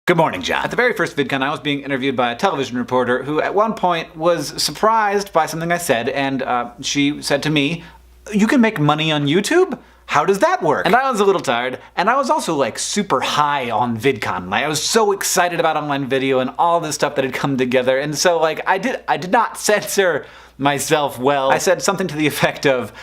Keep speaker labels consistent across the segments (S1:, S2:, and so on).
S1: Good morning, John. At the very first VidCon, I was being interviewed by a television reporter who at one point was surprised by something I said, and she said to me, "You can make money on YouTube? How does that work?" And I was a little tired, and I was also like super high on VidCon. Like, I was so excited about online video and all this stuff that had come together, and so like I did not censor myself well. I said something to the effect of,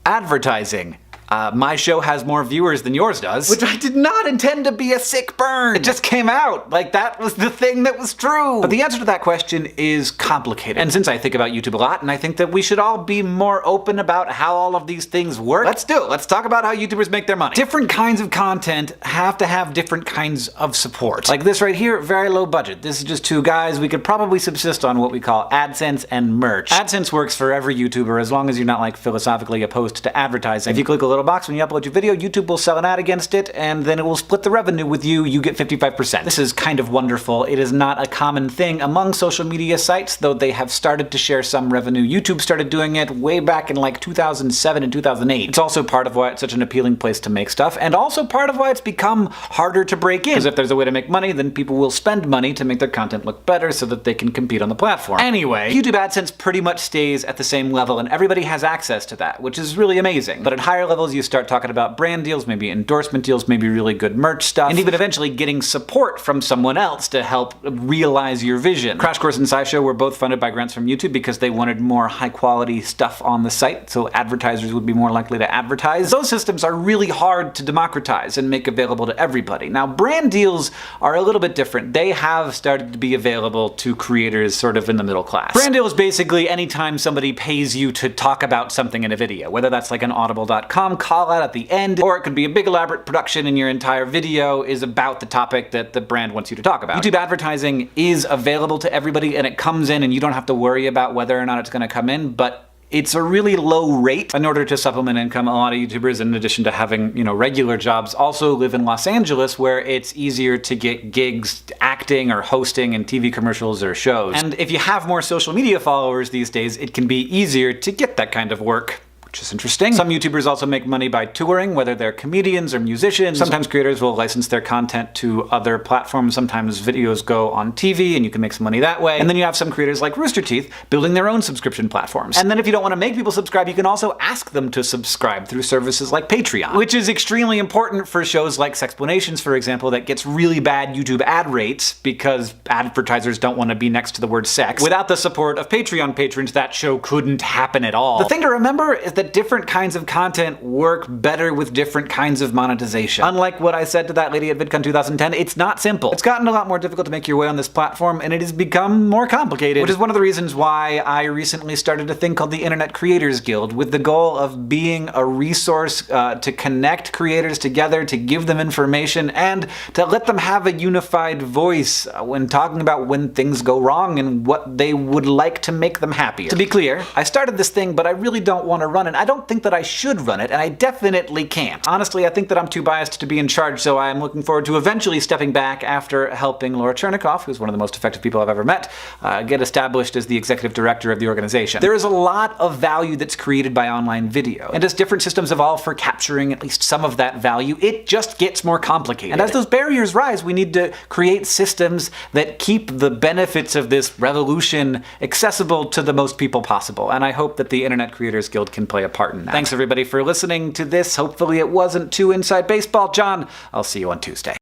S1: advertising. My show has more viewers than yours does. Which I did not intend to be a sick burn. It just came out. Like, that was the thing that was true. But the answer to that question is complicated. And since I think about YouTube a lot, and I think that we should all be more open about how all of these things work, let's do it. Let's talk about how YouTubers make their money. Different kinds of content have to have different kinds of support. Like this right here, very low budget. This is just two guys. We could probably subsist on what we call AdSense and merch. AdSense works for every YouTuber as long as you're not like philosophically opposed to advertising. If you click a little box when you upload your video, YouTube will sell an ad against it, and then it will split the revenue with you. You get 55%. This is kind of wonderful. It is not a common thing among social media sites, though they have started to share some revenue. YouTube started doing it way back in like 2007 and 2008. It's also part of why it's such an appealing place to make stuff, and also part of why it's become harder to break in. Because if there's a way to make money, then people will spend money to make their content look better so that they can compete on the platform. Anyway, YouTube AdSense pretty much stays at the same level, and everybody has access to that, which is really amazing. But at higher levels, you start talking about brand deals, maybe endorsement deals, maybe really good merch stuff, and even eventually getting support from someone else to help realize your vision. Crash Course and SciShow were both funded by grants from YouTube because they wanted more high-quality stuff on the site, so advertisers would be more likely to advertise. Those systems are really hard to democratize and make available to everybody. Now, brand deals are a little bit different. They have started to be available to creators sort of in the middle class. Brand deal is basically anytime somebody pays you to talk about something in a video, whether that's like an audible.com call out at the end, or it could be a big elaborate production and your entire video is about the topic that the brand wants you to talk about. YouTube advertising is available to everybody and it comes in and you don't have to worry about whether or not it's going to come in, but it's a really low rate. In order to supplement income, a lot of YouTubers, in addition to having, regular jobs, also live in Los Angeles, where it's easier to get gigs acting or hosting in TV commercials or shows. And if you have more social media followers these days, it can be easier to get that kind of work, which is interesting. Some YouTubers also make money by touring, whether they're comedians or musicians. Sometimes creators will license their content to other platforms. Sometimes videos go on TV and you can make some money that way. And then you have some creators like Rooster Teeth building their own subscription platforms. And then if you don't want to make people subscribe, you can also ask them to subscribe through services like Patreon, which is extremely important for shows like Sexplanations, for example, that gets really bad YouTube ad rates because advertisers don't want to be next to the word sex. Without the support of Patreon patrons, that show couldn't happen at all. The thing to remember is that different kinds of content work better with different kinds of monetization. Unlike what I said to that lady at VidCon 2010, it's not simple. It's gotten a lot more difficult to make your way on this platform, and it has become more complicated, which is one of the reasons why I recently started a thing called the Internet Creators Guild, with the goal of being a resource to connect creators together, to give them information, and to let them have a unified voice when talking about when things go wrong and what they would like to make them happier. To be clear, I started this thing, but I really don't want to run it. I don't think that I should run it, and I definitely can't. Honestly, I think that I'm too biased to be in charge, so I'm looking forward to eventually stepping back after helping Laura Chernikoff, who's one of the most effective people I've ever met, get established as the executive director of the organization. There is a lot of value that's created by online video, and as different systems evolve for capturing at least some of that value, it just gets more complicated. And as those barriers rise, we need to create systems that keep the benefits of this revolution accessible to the most people possible, and I hope that the Internet Creators Guild can play a part in that. Thanks everybody for listening to this. Hopefully it wasn't too inside baseball. John, I'll see you on Tuesday.